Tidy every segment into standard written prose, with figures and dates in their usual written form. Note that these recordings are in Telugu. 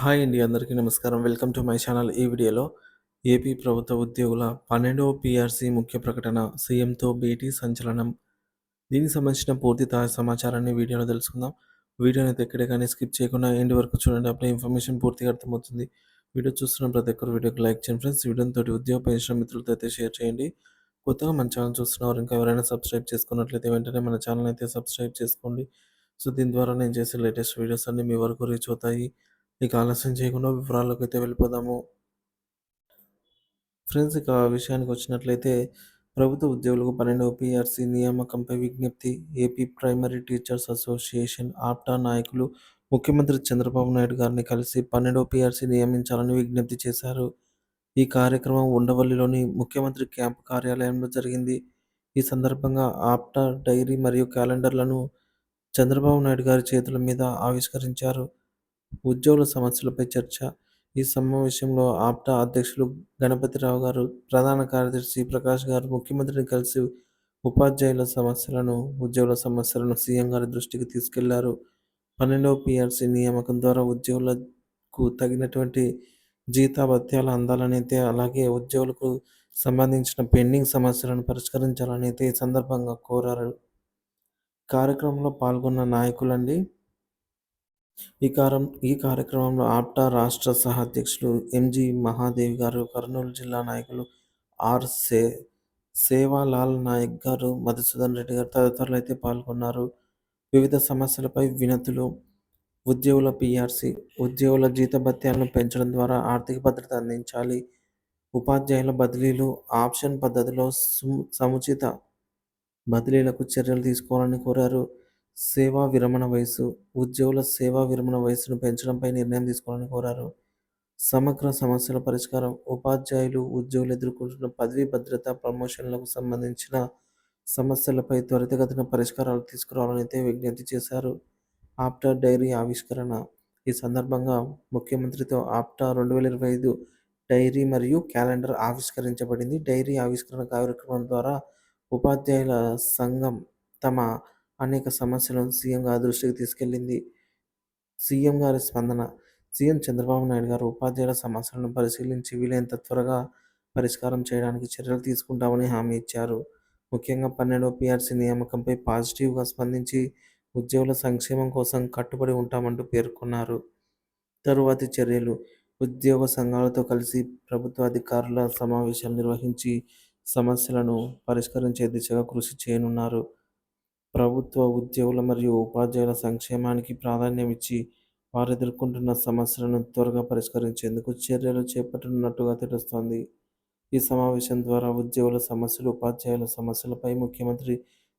హాయ్ అండి. అందరికీ నమస్కారం. Welcome to my channel. ఈ వీడియోలో ఏపీ ప్రభుత్వ ఉద్యోగుల 12వ పీఆర్సీ ముఖ్య ప్రకటన, సీఎంతో భేటీ సంచలనం. దీనికి సంబంధించిన పూర్తి తాజా సమాచారాన్ని వీడియోలో తెలుసుకుందాం. వీడియోనైతే ఎక్కడే కానీ స్కిప్ చేయకుండా ఎండ్ వరకు చూడండి. అప్పుడే ఇన్ఫర్మేషన్ పూర్తిగా అర్థమవుతుంది. వీడియో చూస్తున్న ప్రతి ఒక్కరు వీడియోకి లైక్ చేయండి ఫ్రెండ్స్. వీడియోతో ఉద్యోగ పెన్షన్ మిత్రులతో అయితే షేర్ చేయండి. కొత్తగా మన ఛానల్ చూస్తున్నవారు ఇంకా ఎవరైనా సబ్స్క్రైబ్ చేసుకున్నట్లయితే వెంటనే మన ఛానల్ అయితే సబ్స్క్రైబ్ చేసుకోండి. సో దీని ద్వారా నేను చేసే లేటెస్ట్ వీడియోస్ అన్నీ మీ వరకు రీచ్ అవుతాయి. ఇక ఆలస్యం చేయకుండా వివరాల్లోకి అయితే వెళ్ళిపోదాము. ఫ్రెండ్స్, ఇక విషయానికి వచ్చినట్లయితే ప్రభుత్వ ఉద్యోగులకు 12వ పీఆర్సీ నియామకంపై విజ్ఞప్తి. ఏపీ ప్రైమరీ టీచర్స్ అసోసియేషన్ ఆప్టా నాయకులు ముఖ్యమంత్రి చంద్రబాబు నాయుడు గారిని కలిసి 12వ పీఆర్సీ నియమించాలని విజ్ఞప్తి చేశారు. ఈ కార్యక్రమం ఉండవల్లిలోని ముఖ్యమంత్రి క్యాంపు కార్యాలయంలో జరిగింది. ఈ సందర్భంగా ఆప్టా డైరీ మరియు క్యాలెండర్లను చంద్రబాబు నాయుడు గారి చేతుల మీద ఆవిష్కరించారు. ఉద్యోగుల సమస్యలపై చర్చ. ఈ సమావేశంలో ఆప్టా అధ్యక్షులు గణపతిరావు గారు, ప్రధాన కార్యదర్శి ప్రకాష్ గారు ముఖ్యమంత్రిని కలిసి ఉపాధ్యాయుల సమస్యలను, ఉద్యోగుల సమస్యలను సీఎం గారి దృష్టికి తీసుకెళ్లారు. 12వ పీఆర్సీ నియామకం ద్వారా ఉద్యోగులకు తగినటువంటి జీతభత్యాలు అందాలనైతే, అలాగే ఉద్యోగులకు సంబంధించిన పెండింగ్ సమస్యలను పరిష్కరించాలని అయితే ఈ సందర్భంగా కోరారు. కార్యక్రమంలో పాల్గొన్న నాయకులండి. ఈ కార్యక్రమంలో ఆప్టా రాష్ట్ర సహ అధ్యక్షులు ఎంజి మహాదేవి గారు, కర్నూలు జిల్లా నాయకులు ఆర్. సేవాలాల్ నాయక్ గారు, మధుసూదన్ రెడ్డి గారు తదితరులు అయితే పాల్గొన్నారు. వివిధ సమస్యలపై వినతులు. ఉద్యోగుల పీఆర్సీ. ఉద్యోగుల జీతభత్యాలను పెంచడం ద్వారా ఆర్థిక భద్రత అందించాలి. ఉపాధ్యాయుల బదిలీలు ఆప్షన్ పద్ధతిలో సముచిత బదిలీలకు చర్యలు తీసుకోవాలని కోరారు. సేవా విరమణ వయస్సు. ఉద్యోగుల సేవా విరమణ వయస్సును పెంచడంపై నిర్ణయం తీసుకోవాలని కోరారు. సమగ్ర సమస్యల పరిష్కారం. ఉపాధ్యాయులు, ఉద్యోగులు ఎదుర్కొంటున్న పదవీ భద్రత, ప్రమోషన్లకు సంబంధించిన సమస్యలపై త్వరితగతిన పరిష్కారాలు తీసుకురావాలని అయితే విజ్ఞప్తి చేశారు. ఆప్టా డైరీ ఆవిష్కరణ. ఈ సందర్భంగా ముఖ్యమంత్రితో ఆప్టా 2025 డైరీ మరియు క్యాలెండర్ ఆవిష్కరించబడింది. డైరీ ఆవిష్కరణ కార్యక్రమం ద్వారా ఉపాధ్యాయుల సంఘం తమ అనేక సమస్యలను సీఎం గారి దృష్టికి తీసుకెళ్లింది. సీఎం గారి స్పందన. సీఎం చంద్రబాబు నాయుడు గారు ఉపాధ్యాయుల సమస్యలను పరిశీలించి వీలైనంత త్వరగా పరిష్కారం చేయడానికి చర్యలు తీసుకుంటామని హామీ ఇచ్చారు. ముఖ్యంగా 12వ పీఆర్సీ నియామకంపై పాజిటివ్గా స్పందించి ఉద్యోగుల సంక్షేమం కోసం కట్టుబడి ఉంటామంటూ పేర్కొన్నారు. తరువాతి చర్యలు. ఉద్యోగ సంఘాలతో కలిసి ప్రభుత్వ అధికారుల సమావేశాలు నిర్వహించి సమస్యలను పరిష్కరించే దిశగా కృషి చేయనున్నారు. ప్రభుత్వ ఉద్యోగుల మరియు ఉపాధ్యాయుల సంక్షేమానికి ప్రాధాన్యమిచ్చి వారు ఎదుర్కొంటున్న సమస్యలను త్వరగా పరిష్కరించేందుకు చర్యలు చేపట్టనున్నట్టుగా తెలుస్తోంది. ఈ సమావేశం ద్వారా ఉద్యోగుల సమస్యలు, ఉపాధ్యాయుల సమస్యలపై ముఖ్యమంత్రి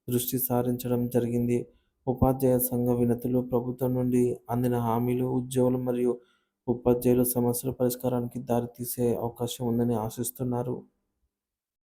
దృష్టి సారించడం జరిగింది. ఉపాధ్యాయ సంఘ వినతులు, ప్రభుత్వం నుండి అందిన హామీలు ఉద్యోగులు మరియు ఉపాధ్యాయుల సమస్యల పరిష్కారానికి దారితీసే అవకాశం ఉందని ఆశిస్తున్నారు.